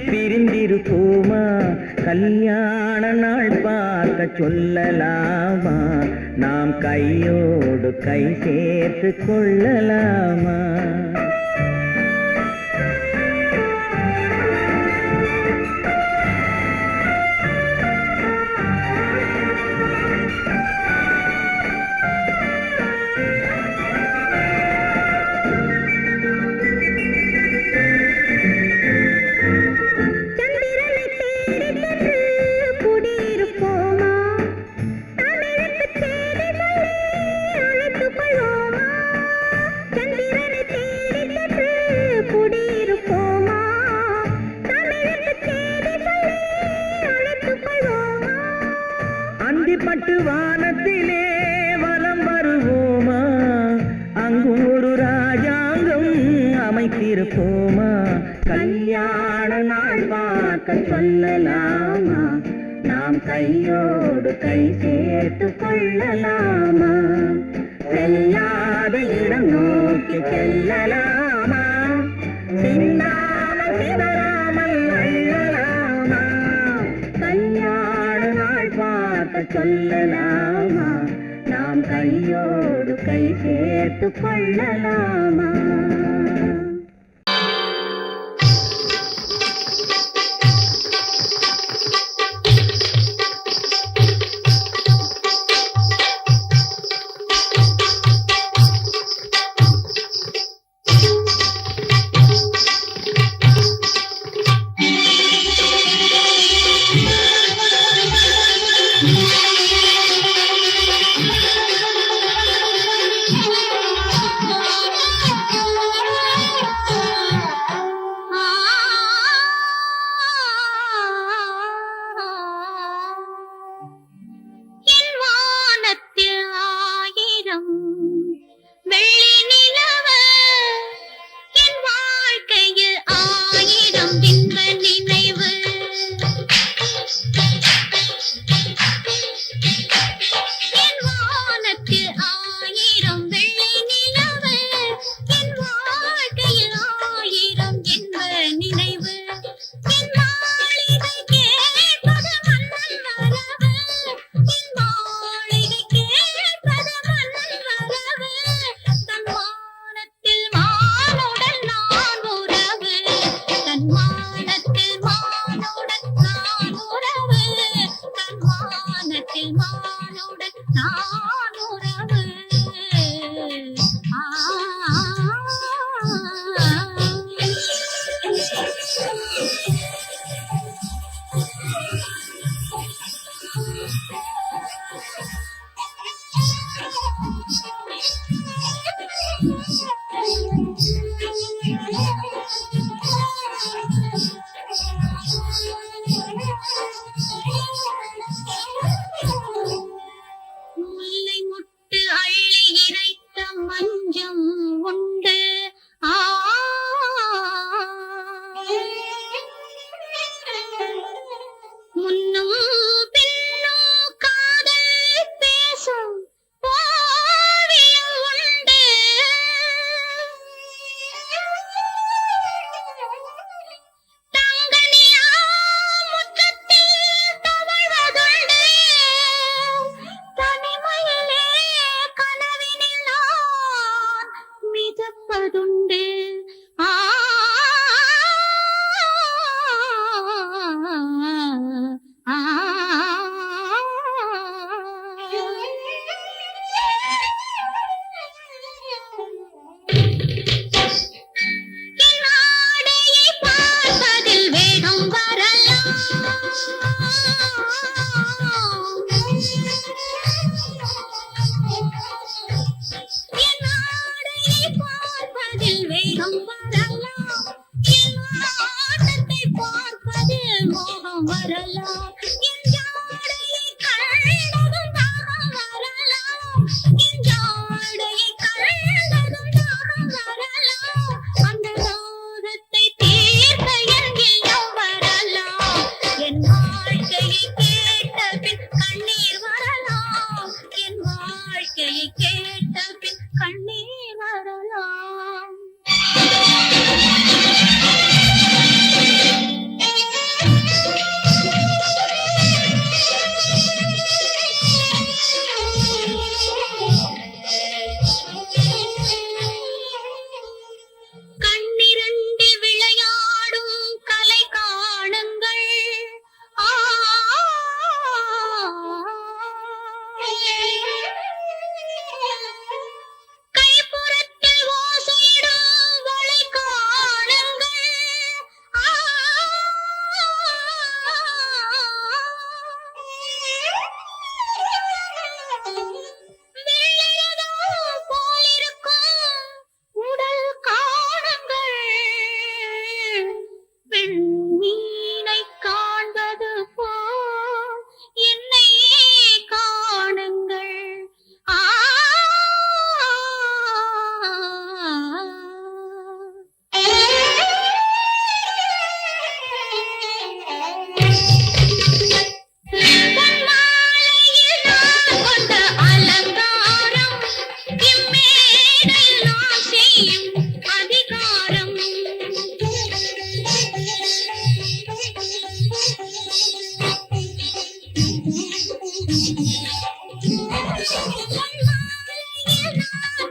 பிரிந்திருப்போமா கல்யாண நாள் பார்க்க சொல்லலாமா நாம் கையோடு கை சேர்த்து கொள்ளலாமா சந்திரனை தேடி பட்டு வானத்திலே வலம் வருவோமா, அங்கு ஒரு ராஜாங்கம் அமைத்திருப்போமா, கல்யாண நாள் பார்க்க சொல்லலாமா, நாம் கையோடு கை சேர்த்து கொள்ளலாமா, செல்லாத இடம் நோக்கி செல்லலாமா, சிந்தாமல் சிதறாமல் அள்ளலாமா, கல்யாண நாள் பார்க்க சொல்லலாமா, நாம் கையோடு கை சேர்த்து கொள்ளலாமா.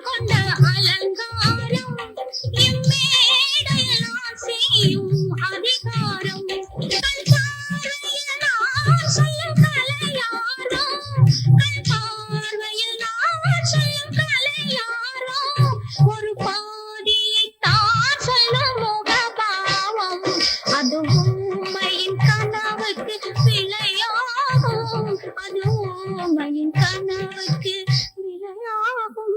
கொண்ட அலங்காரம் இம்மேடையில் நான் செய்யும் அதிகாரம் கண் பார்வையில் நான் சொல்லும் கலையாரோ கண் பார்வையில் நான் சொல்லும் கலையாரோ ஒரு பாதியை தான் சொல்லும் முகபாவம் அது உண்மையின் கனவுக்கு விளையாகும் அது உண்மையின் கனவுக்கு விளையாகும்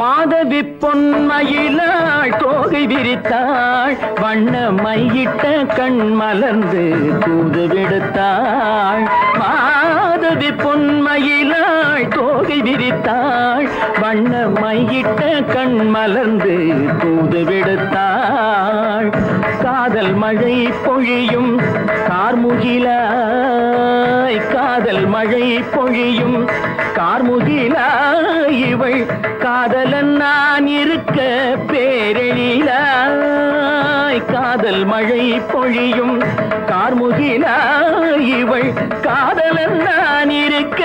மாதவி பொன்மயிலாள் தோகை விரித்தாள் வண்ண மையிட்ட கண் மலர்ந்து தூது விடுத்தாள் மாதவி பொன்மயிலாள் தோகை விரித்தாள் வண்ண மையிட்ட கண் மலர்ந்து தூது விடுத்தாள் காதல் மழை பொழியும் கார்முகிலாய் காதல் மழை பொழியும் கார்முகிலாய் இவள் காதலன் நான் இருக்க பேரெழிலாய் காதல் மழை பொழியும் கார்முகிலாய் இவள் காதலன் நான் இருக்க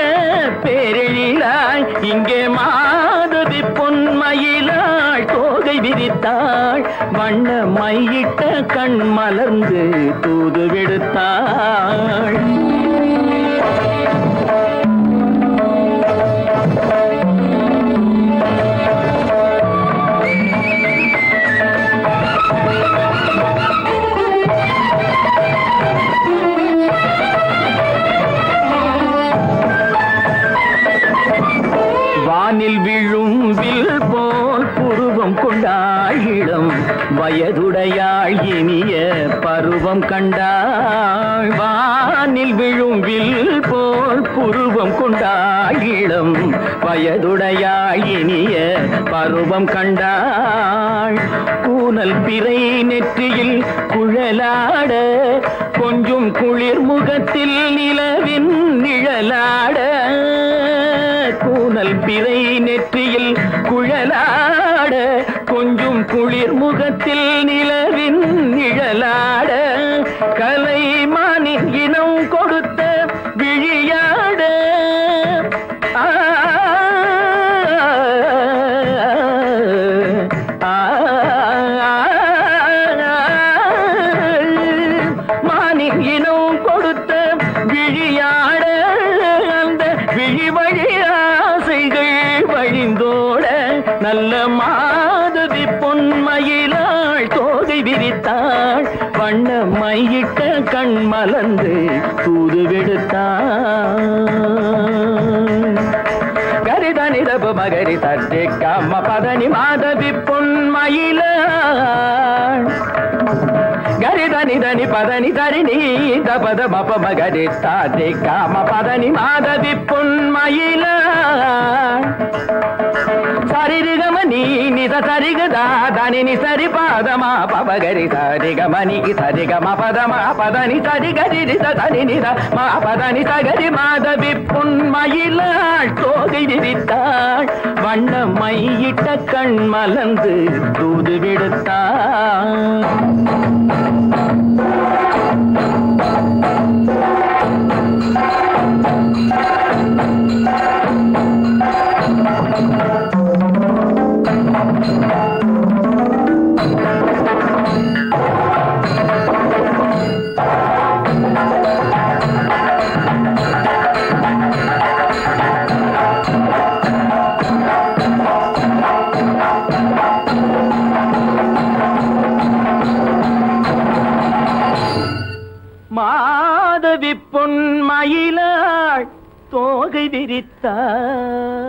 பேரெழிலாய் இங்கே மாதவி பொன்மயிலாள் தோகை விரித்தாள் வண்ண மையிட்ட கண் மலர்ந்து தூது விடுத்தாள் வானில் விழும் வில் போல் புருவம் கொண்டாள் இளம் வயதுடையாள் இனிய பருவம் கண்டாள் வானில் விழும் வில் போல் புருவம் கொண்டாள் இளம் வயதுடையாள் இனிய பருவம் கண்டாள் கூனல் பிறை நெற்றியில் குழலாட கொஞ்சம் குளிர் முகத்தில் நிலவின் நிழலாட கூனல் பிறை நெற்றியில் குழலாட கொஞ்சம் குளிர் முகத்தில் நிலவின் நிழலாட கலைமானின் இனம் கொடுத்த விழியாட மானின் இனம் கொடுத்த விழியாட அந்த விழி வழி ஆசைகள் வழிந்தோட நல்ல மாதவி பொன்மயிலாள் தோகை விரித்தாள் வண்ண மையிட்ட கண் மலர்ந்து தூது விடுத்தாள் கரிதனிதபு மகரி தட்டை கம்ம பதனி மாதவி பொன்மயிலாள் గరిదని దని పదని తరిని దపద మప మగరి తాటి కామ పదని మాధవి పొన్మయిల సరిగమని నిద సరిగదా దానిని సరి పాదమా పవగరి సరిగమని సరిగమ పదమా పదని సరిగరి దని నిద మా పదని సగరి మాధవి పొన్మయిల தோகை விரித்தாள் வண்ண மையிட்ட கண் மலர்ந்து தூது விடுத்தாள் மாதவி பொன்மயிலாள் தோகை விரித்தாள்